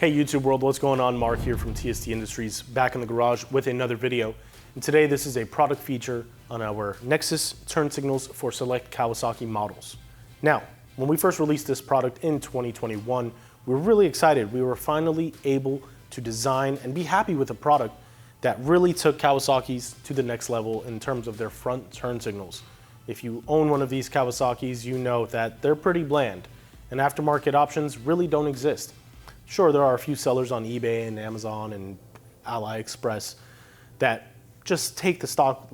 Hey YouTube world, what's going on? Mark here from TST Industries, back in the garage with another video. And today this is a product feature on our Nexus turn signals for select Kawasaki models. Now, when we first released this product in 2021, we were really excited. We were finally able to design and be happy with a product that really took Kawasaki's to the next level in terms of their front turn signals. If you own one of these Kawasaki's, you know that they're pretty bland, and aftermarket options really don't exist. Sure, there are a few sellers on eBay and Amazon and AliExpress that just take the stock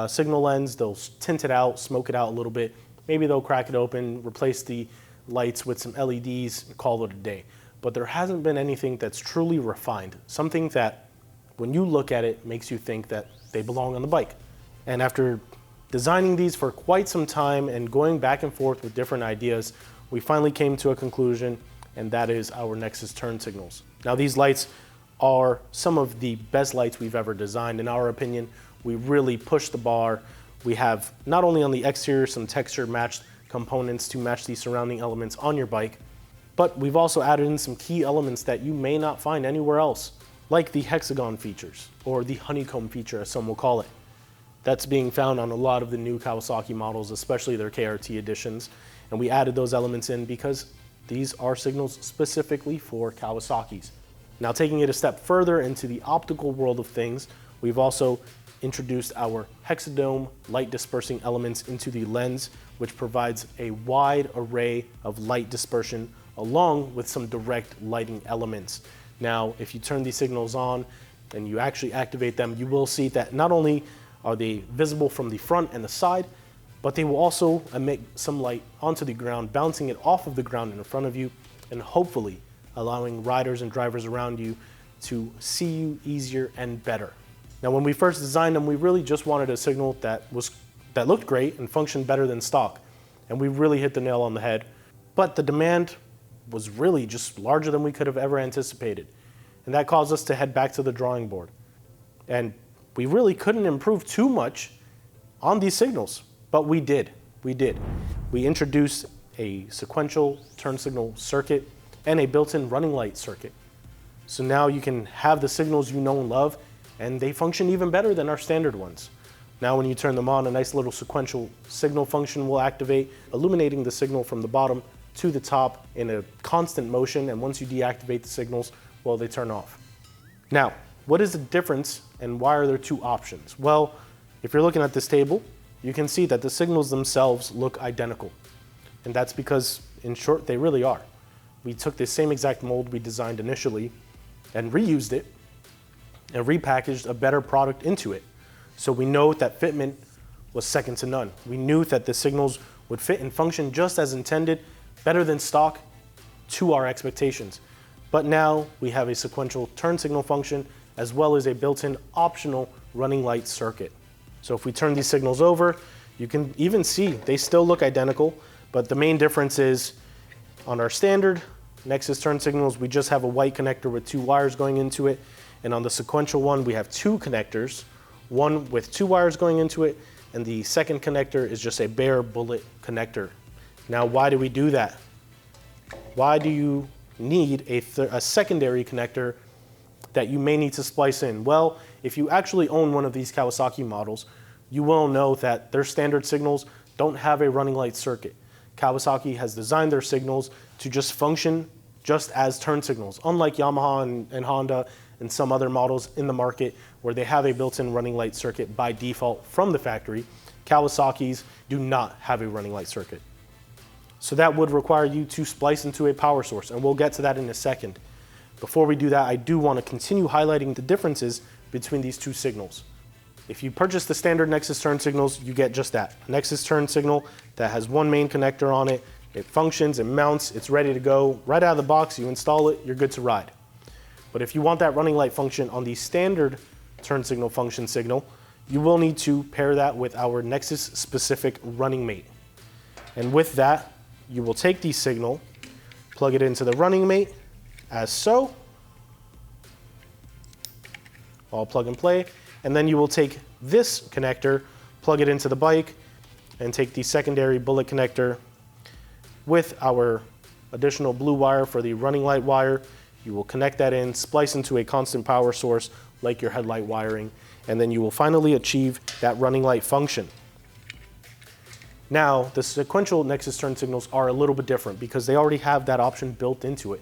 signal lens, they'll tint it out, smoke it out a little bit, maybe they'll crack it open, replace the lights with some LEDs, and call it a day. But there hasn't been anything that's truly refined, something that when you look at it makes you think that they belong on the bike. And after designing these for quite some time and going back and forth with different ideas, we finally came to a conclusion, and that is our Nexus turn signals. Now these lights are some of the best lights we've ever designed in our opinion. We really pushed the bar. We have not only on the exterior some texture matched components to match the surrounding elements on your bike, but we've also added in some key elements that you may not find anywhere else, like the hexagon features, or the honeycomb feature as some will call it. That's being found on a lot of the new Kawasaki models, especially their KRT editions, and we added those elements in because these are signals specifically for Kawasaki's. Now taking it a step further into the optical world of things, we've also introduced our hexadome light dispersing elements into the lens, which provides a wide array of light dispersion along with some direct lighting elements. Now, if you turn these signals on and you actually activate them, you will see that not only are they visible from the front and the side, but they will also emit some light onto the ground, bouncing it off of the ground in front of you, and hopefully allowing riders and drivers around you to see you easier and better. Now, when we first designed them, we really just wanted a signal that looked great and functioned better than stock, and we really hit the nail on the head. But the demand was really just larger than we could have ever anticipated, and that caused us to head back to the drawing board. And we really couldn't improve too much on these signals, but we did. We introduced a sequential turn signal circuit and a built-in running light circuit. So now you can have the signals you know and love, and they function even better than our standard ones. Now when you turn them on, a nice little sequential signal function will activate, illuminating the signal from the bottom to the top in a constant motion, and once you deactivate the signals, well, they turn off. Now, what is the difference and why are there two options? Well, if you're looking at this table, you can see that the signals themselves look identical. And that's because, in short, they really are. We took the same exact mold we designed initially and reused it and repackaged a better product into it. So we know that fitment was second to none. We knew that the signals would fit and function just as intended, better than stock to our expectations. But now we have a sequential turn signal function as well as a built-in optional running light circuit. So if we turn these signals over, you can even see they still look identical, but the main difference is on our standard Nexus turn signals, we just have a white connector with two wires going into it. And on the sequential one, we have two connectors, one with two wires going into it, and the second connector is just a bare bullet connector. Now, why do we do that? Why do you need a secondary connector that you may need to splice in? Well, if you actually own one of these Kawasaki models, you will know that their standard signals don't have a running light circuit. Kawasaki has designed their signals to just function just as turn signals, unlike Yamaha and Honda and some other models in the market where they have a built-in running light circuit by default from the factory. Kawasaki's do not have a running light circuit. So that would require you to splice into a power source, and we'll get to that in a second. Before we do that, I do want to continue highlighting the differences between these two signals. If you purchase the standard Nexus turn signals, you get just that. A Nexus turn signal that has one main connector on it. It functions, it mounts, it's ready to go. Right out of the box, you install it, you're good to ride. But if you want that running light function on the standard turn signal function signal, you will need to pair that with our Nexus specific running mate. And with that, you will take the signal, plug it into the running mate, as so, all plug and play, and then you will take this connector, plug it into the bike, and take the secondary bullet connector with our additional blue wire for the running light wire. You will connect that in, splice into a constant power source like your headlight wiring, and then you will finally achieve that running light function. Now, the sequential Nexus turn signals are a little bit different because they already have that option built into it.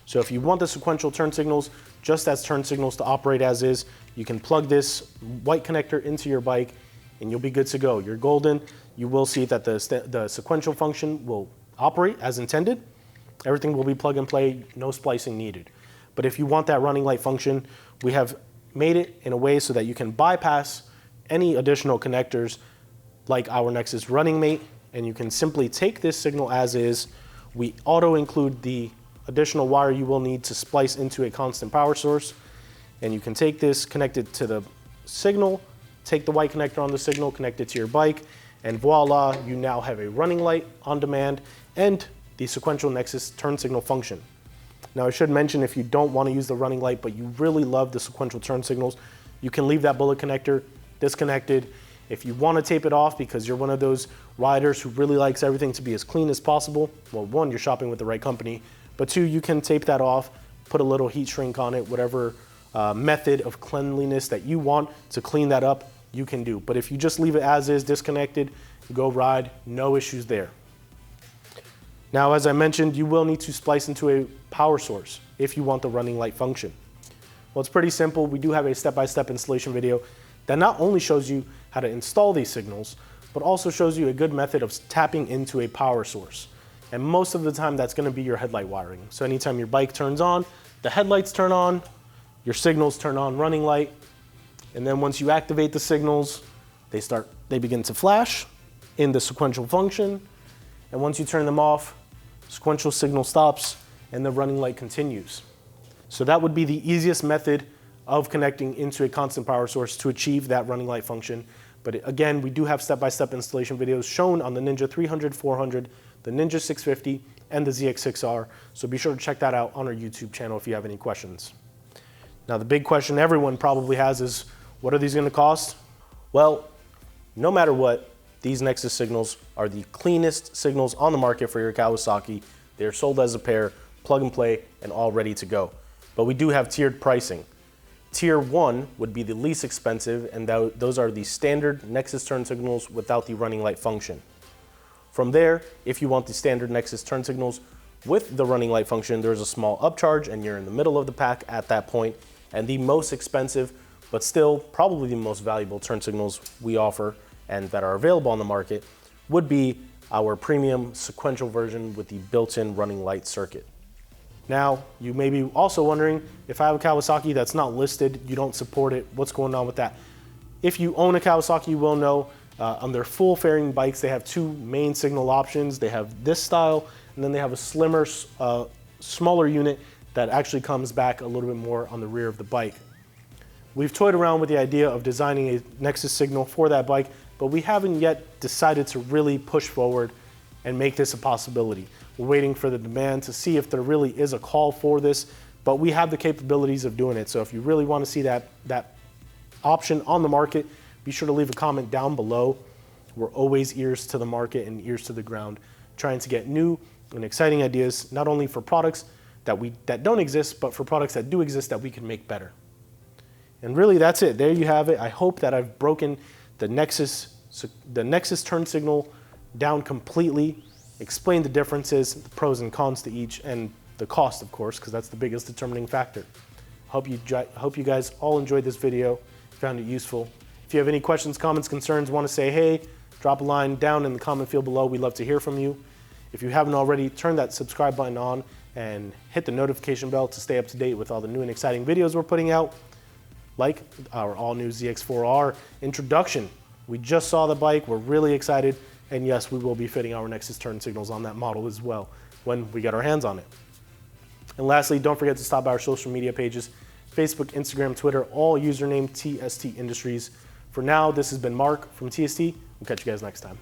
So if you want the sequential turn signals, just as turn signals to operate as is, you can plug this white connector into your bike and you'll be good to go. You're golden. You will see that the sequential function will operate as intended. Everything will be plug and play, no splicing needed. But if you want that running light function, we have made it in a way so that you can bypass any additional connectors like our Nexus running mate, and you can simply take this signal as is. We auto include the additional wire you will need to splice into a constant power source, and you can take this, connect it to the signal, take the white connector on the signal, connect it to your bike, and voila, you now have a running light on demand and the sequential Nexus turn signal function. Now I should mention, if you don't want to use the running light but you really love the sequential turn signals, you can leave that bullet connector disconnected. If you want to tape it off because you're one of those riders who really likes everything to be as clean as possible, well, one, you're shopping with the right company, but two, you can tape that off, put a little heat shrink on it, whatever method of cleanliness that you want to clean that up, you can do. But if you just leave it as is, disconnected, go ride, no issues there. Now, as I mentioned, you will need to splice into a power source if you want the running light function. Well, it's pretty simple. We do have a step-by-step installation video that not only shows you how to install these signals, but also shows you a good method of tapping into a power source. And most of the time, that's gonna be your headlight wiring. So anytime your bike turns on, the headlights turn on, your signals turn on running light, and then once you activate the signals, they begin to flash in the sequential function, and once you turn them off, sequential signal stops and the running light continues. So that would be the easiest method of connecting into a constant power source to achieve that running light function. But again, we do have step-by-step installation videos shown on the Ninja 300, 400, the Ninja 650, and the ZX6R. So be sure to check that out on our YouTube channel if you have any questions. Now, the big question everyone probably has is, what are these going to cost? Well, no matter what, these Nexus signals are the cleanest signals on the market for your Kawasaki. They're sold as a pair, plug and play, and all ready to go. But we do have tiered pricing. Tier 1 would be the least expensive, and those are the standard Nexus turn signals without the running light function. From there, if you want the standard Nexus turn signals with the running light function, there's a small upcharge, and you're in the middle of the pack at that point. And the most expensive, but still probably the most valuable turn signals we offer and that are available on the market would be our premium sequential version with the built-in running light circuit. Now, you may be also wondering, if I have a Kawasaki that's not listed, you don't support it, what's going on with that? If you own a Kawasaki, you will know on their full fairing bikes, they have two main signal options. They have this style, and then they have a slimmer, smaller unit that actually comes back a little bit more on the rear of the bike. We've toyed around with the idea of designing a Nexus signal for that bike, but we haven't yet decided to really push forward and make this a possibility. We're waiting for the demand to see if there really is a call for this, but we have the capabilities of doing it. So if you really want to see that option on the market, be sure to leave a comment down below. We're always ears to the market and ears to the ground, trying to get new and exciting ideas, not only for products that don't exist, but for products that do exist that we can make better. And really, that's it. There you have it. I hope that I've broken the Nexus turn signal down completely, explained the differences, the pros and cons to each, and the cost, of course, because that's the biggest determining factor. Hope you guys all enjoyed this video, found it useful. If you have any questions, comments, concerns, want to say hey, drop a line down in the comment field below. We'd love to hear from you. If you haven't already, turn that subscribe button on and hit the notification bell to stay up to date with all the new and exciting videos we're putting out, like our all-new ZX4R introduction. We just saw the bike, we're really excited, and yes, we will be fitting our Nexus turn signals on that model as well when we get our hands on it. And lastly, don't forget to stop by our social media pages, Facebook, Instagram, Twitter, all username TST Industries. For now, this has been Mark from TST. We'll catch you guys next time.